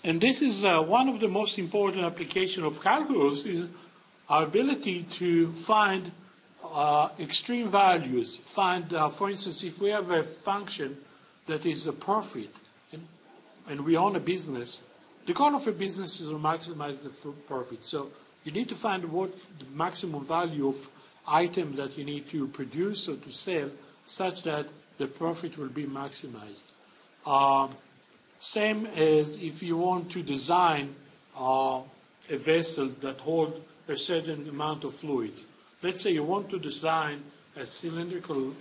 And this is one of the most important applications of calculus is our ability to find extreme values. Find, for instance, if we have a function that is a profit and we own a business, the goal of a business is to maximize the profit. So you need to find what the maximum value of item that you need to produce or to sell such that the profit will be maximized. Same as if you want to design a vessel that holds a certain amount of fluids. Let's say you want to design a cylindrical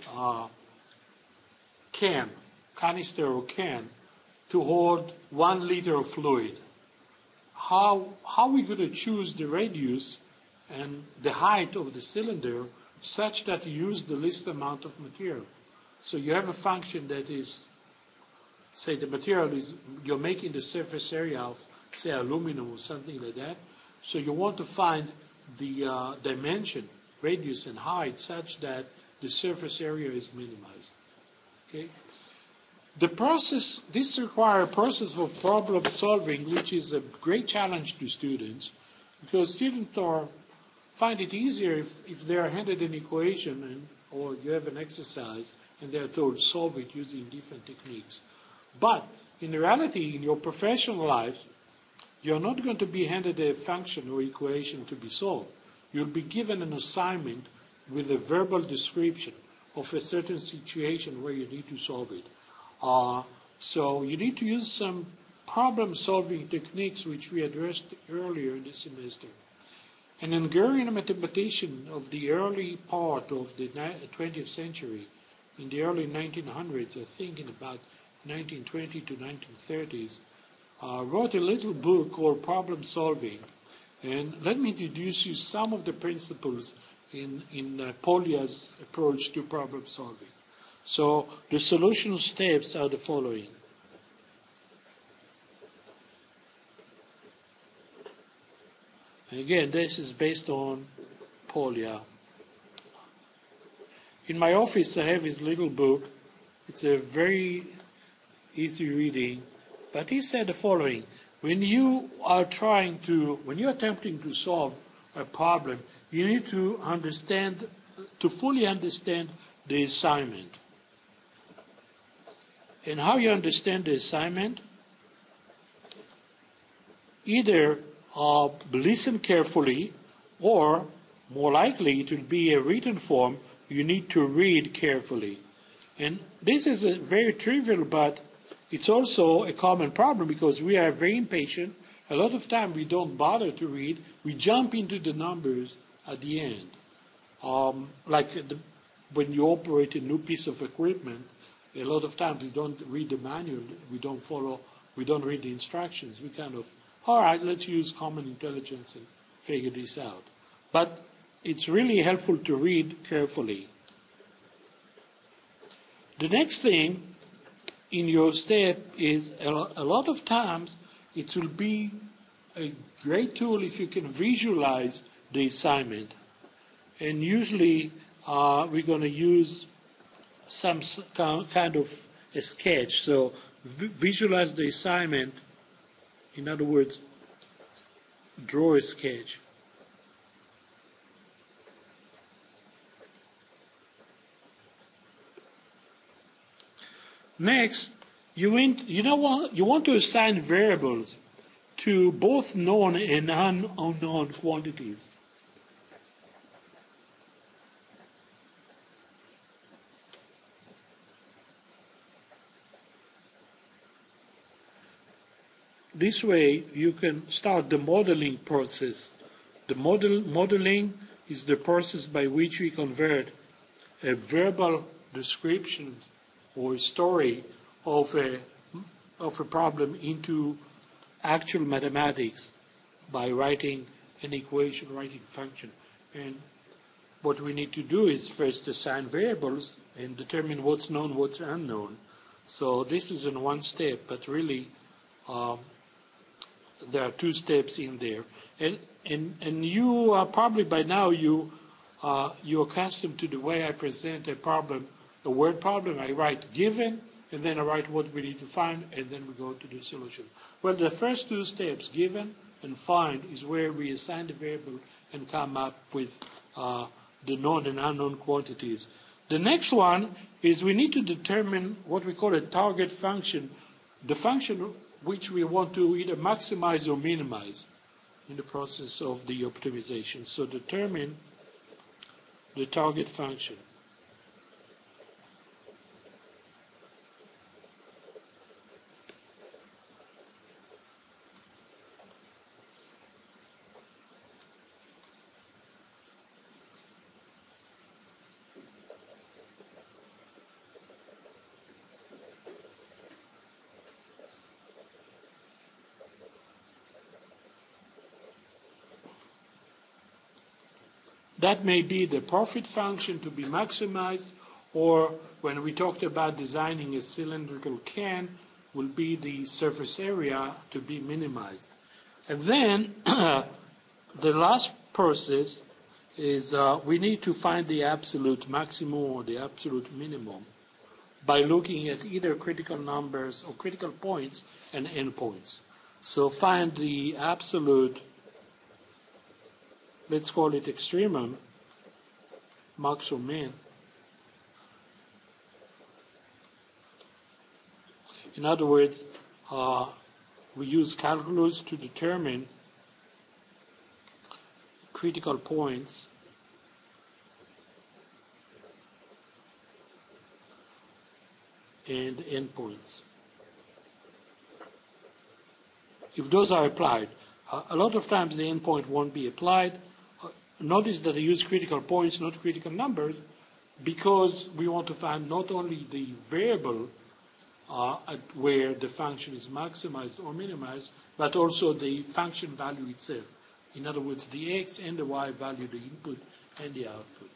canister or can to hold 1 liter of fluid. How are we going to choose the radius and the height of the cylinder such that you use the least amount of material? So you have a function that is, say the material is, you're making the surface area of, say, aluminum or something like that. So you want to find the dimension, radius and height such that the surface area is minimized. Okay? The process, this requires a process of problem solving, which is a great challenge to students, because students find it easier if they are handed an equation or you have an exercise and they are told solve it using different techniques. But in reality, in your professional life, you're not going to be handed a function or equation to be solved. You'll be given an assignment with a verbal description of a certain situation where you need to solve it. So you need to use some problem-solving techniques which we addressed earlier in the semester. An Hungarian mathematician of the early part of the 20th century, in the early 1900s, I think in about 1920 to 1930s, wrote a little book called Problem Solving. And let me introduce you some of the principles in Polya's approach to problem solving. So the solution steps are the following. Again, this is based on Polya. In my office, I have his little book. It's a very easy reading. But he said the following. When you are attempting to solve a problem, you need to fully understand the assignment. And how you understand the assignment? Either listen carefully, or more likely it will be a written form, you need to read carefully. And this is a very trivial, but it's also a common problem because we are very impatient. A lot of time we don't bother to read. We jump into the numbers at the end. When you operate a new piece of equipment, a lot of times we don't read the manual, we don't read the instructions. We kind of, all right, let's use common intelligence and figure this out. But it's really helpful to read carefully. The next thing in your step is a lot of times it will be a great tool if you can visualize the assignment. And usually we're going to use some kind of a sketch. So visualize the assignment. In other words, draw a sketch. Next, you want to assign variables to both known and unknown quantities. This way, you can start the modeling process. The modeling is the process by which we convert a verbal description or story of a problem into actual mathematics by writing an equation, writing function. And what we need to do is first assign variables and determine what's known, what's unknown. So this is in one step, but really there are two steps in there. And you are probably by now you're accustomed to the way I present a problem, a word problem. I write given, and then I write what we need to find, and then we go to the solution. Well, the first two steps, given and find, is where we assign the variable and come up with the known and unknown quantities. The next one is we need to determine what we call a target function, the function which we want to either maximize or minimize in the process of the optimization. So determine the target function. That may be the profit function to be maximized, or when we talked about designing a cylindrical can, will be the surface area to be minimized. And then the last process is we need to find the absolute maximum or the absolute minimum by looking at either critical numbers or critical points and endpoints. So find the absolute, let's call it extremum, max or min. In other words, we use calculus to determine critical points and endpoints. If those are applied, a lot of times the endpoint won't be applied. Notice that I use critical points, not critical numbers, because we want to find not only the variable at where the function is maximized or minimized, but also the function value itself. In other words, the x and the y value, the input and the output.